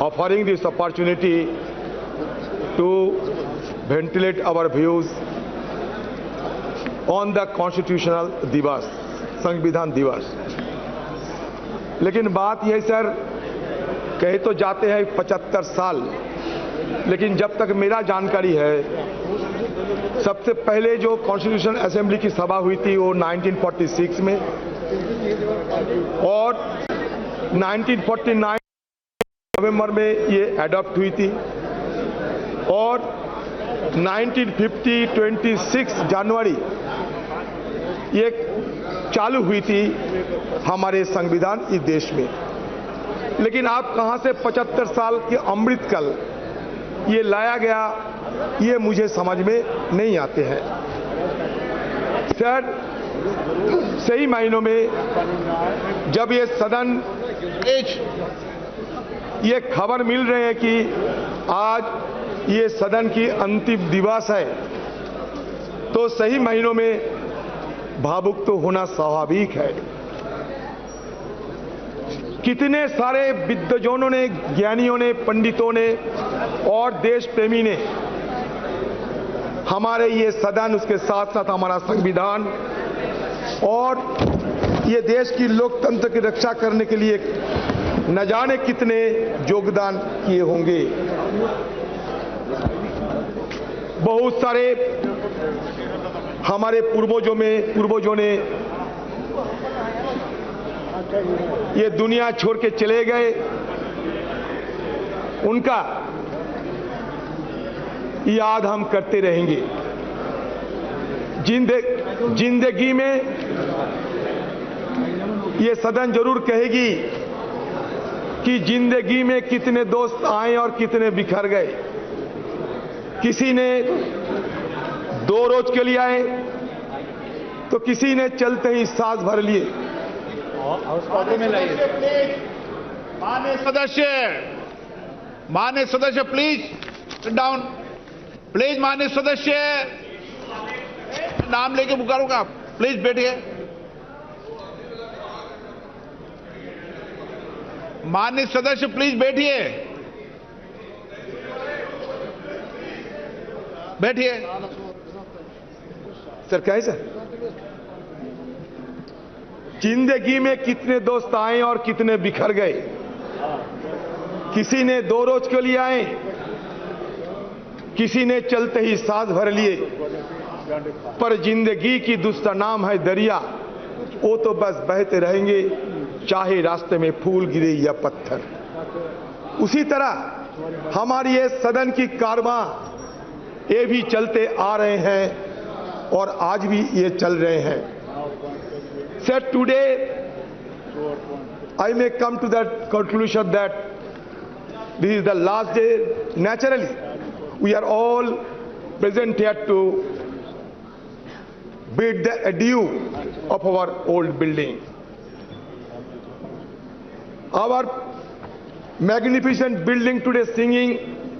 offering this opportunity to ventilate our views on the Constitutional Divas, संविधान दिवस। लेकिन बात यह सर, कहे तो जाते हैं 75 साल, लेकिन जब तक मेरा जानकारी है सबसे पहले जो कॉन्स्टिट्यूशन असेंबली की सभा हुई थी वो 1946 में, और 1949 नवंबर में ये अडॉप्ट हुई थी, और 1950 26 जनवरी ये चालू हुई थी हमारे संविधान इस देश में। लेकिन आप कहां से 75 साल के अमृतकाल ये लाया गया, ये मुझे समझ में नहीं आते हैं सर। सही मायनों में जब ये सदन ये खबर मिल रहे हैं कि आज ये सदन की अंतिम दिवस है, तो सही महीनों में भावुक तो होना स्वाभाविक है। कितने सारे विद्वजनों ने, ज्ञानियों ने, पंडितों ने और देश प्रेमी ने हमारे ये सदन, उसके साथ साथ हमारा संविधान और ये देश की लोकतंत्र की रक्षा करने के लिए न जाने कितने योगदान किए होंगे। बहुत सारे हमारे पूर्वजों ने ये दुनिया छोड़ के चले गए, उनका याद हम करते रहेंगे। जिंदगी में ये सदन जरूर कहेगी कि जिंदगी में कितने दोस्त आए और कितने बिखर गए। किसी ने 2 रोज के लिए आए तो किसी ने चलते ही सांस भर लिए। माननीय सदस्य प्लीज सिट डाउन, प्लीज। माननीय सदस्य नाम लेके पुकारूंगा, प्लीज बैठिए। माननीय सदस्य प्लीज बैठिए, बैठिए। सर क्या है सर? जिंदगी में कितने दोस्त आए और कितने बिखर गए। किसी ने 2 रोज के लिए आए, किसी ने चलते ही सांस भर लिए, पर जिंदगी की दूसरा नाम है दरिया, वो तो बस बहते रहेंगे, चाहे रास्ते में फूल गिरे या पत्थर। उसी तरह हमारी ये सदन की कारवां ये भी चलते आ रहे हैं और आज भी ये चल रहे हैं। Sir, today I may come to that conclusion that this is the last day. Naturally, we are all present here to bid the adieu of our old building. Our magnificent building today singing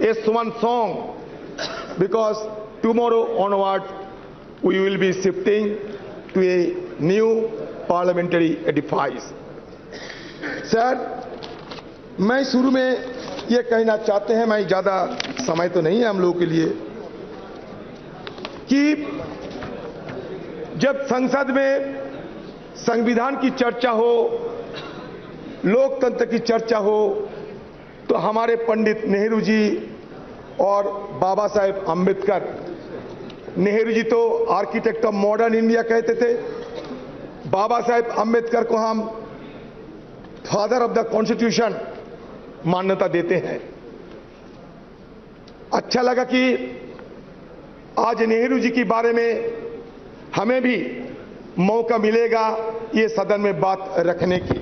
a swan song, because tomorrow onward we will be shifting to a new parliamentary edifice. Sir, मैं शुरू में ये कहना चाहते हैं, मैं ज्यादा समय तो नहीं है हम लोगों के लिए, कि जब संसद में संविधान की चर्चा हो, लोकतंत्र की चर्चा हो, तो हमारे पंडित नेहरू जी और बाबा साहेब अम्बेडकर, नेहरू जी तो आर्किटेक्ट ऑफ मॉडर्न इंडिया कहते थे, बाबा साहेब अम्बेडकर को हम फादर ऑफ द कॉन्स्टिट्यूशन मान्यता देते हैं। अच्छा लगा कि आज नेहरू जी के बारे में हमें भी मौका मिलेगा ये सदन में बात रखने की।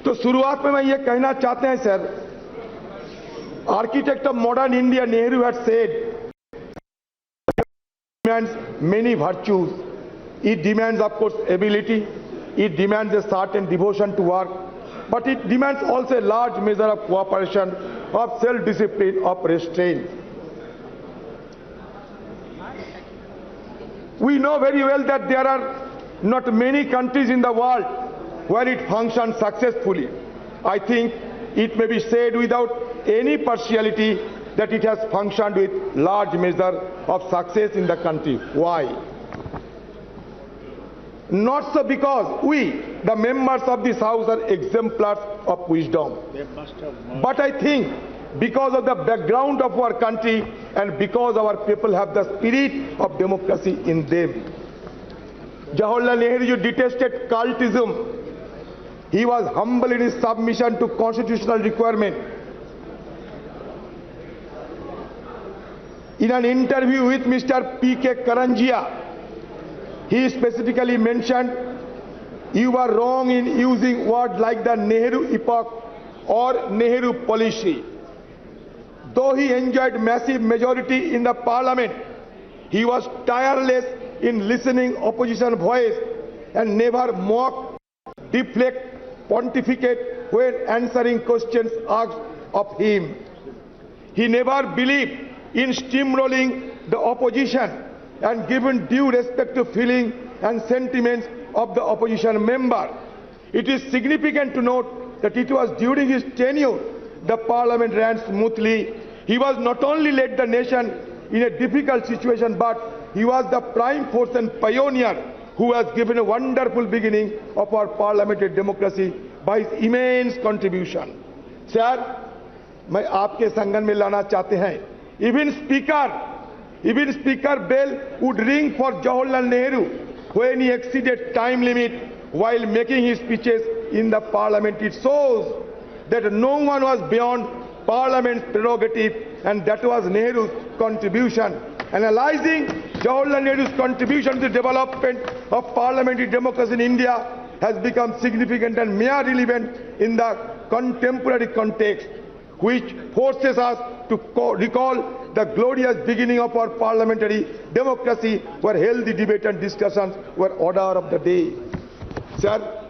तो शुरुआत में मैं ये कहना चाहते हैं sir, architect of modern India Nehru had said demands many virtues. It demands, of course, ability. It demands a certain devotion to work, but it demands also a large measure of cooperation, of self-discipline, of restraint. We know very well that there are not many countries in the world where it functions successfully. I think it may be said without any partiality that it has functioned with large measure of success in the country. Why? Not so because we, the members of this House, are exemplars of wisdom, but I think because of the background of our country and because our people have the spirit of democracy in them. Jawaharlal Nehru detested cultism. He was humble in his submission to constitutional requirement. In an interview with Mr. P.K. Karanjia, he specifically mentioned, "You were wrong in using words like the Nehru epoch or Nehru policy." Though he enjoyed massive majority in the parliament, he was tireless in listening opposition voice and never mock, deflect, pontificate when answering questions asked of him. He never believed in steamrolling the opposition and given due respect to feeling and sentiments of the opposition member. It is significant to note that it was during his tenure the parliament ran smoothly. He was not only led the nation in a difficult situation, but he was the prime force and pioneer who has given a wonderful beginning of our parliamentary democracy by his immense contribution. Sir, मैं आपके संगन में लाना चाहते हैं. Even Speaker Bell would ring for Jawaharlal Nehru when he exceeded time limit while making his speeches in the parliament. It shows that no one was beyond Parliament's prerogative, and that was Nehru's contribution. Analyzing Jawaharlal Nehru's contribution to the development of parliamentary democracy in India has become significant and mere relevant in the contemporary context, which forces us to recall the glorious beginning of our parliamentary democracy, where healthy debate and discussions were order of the day. Sir,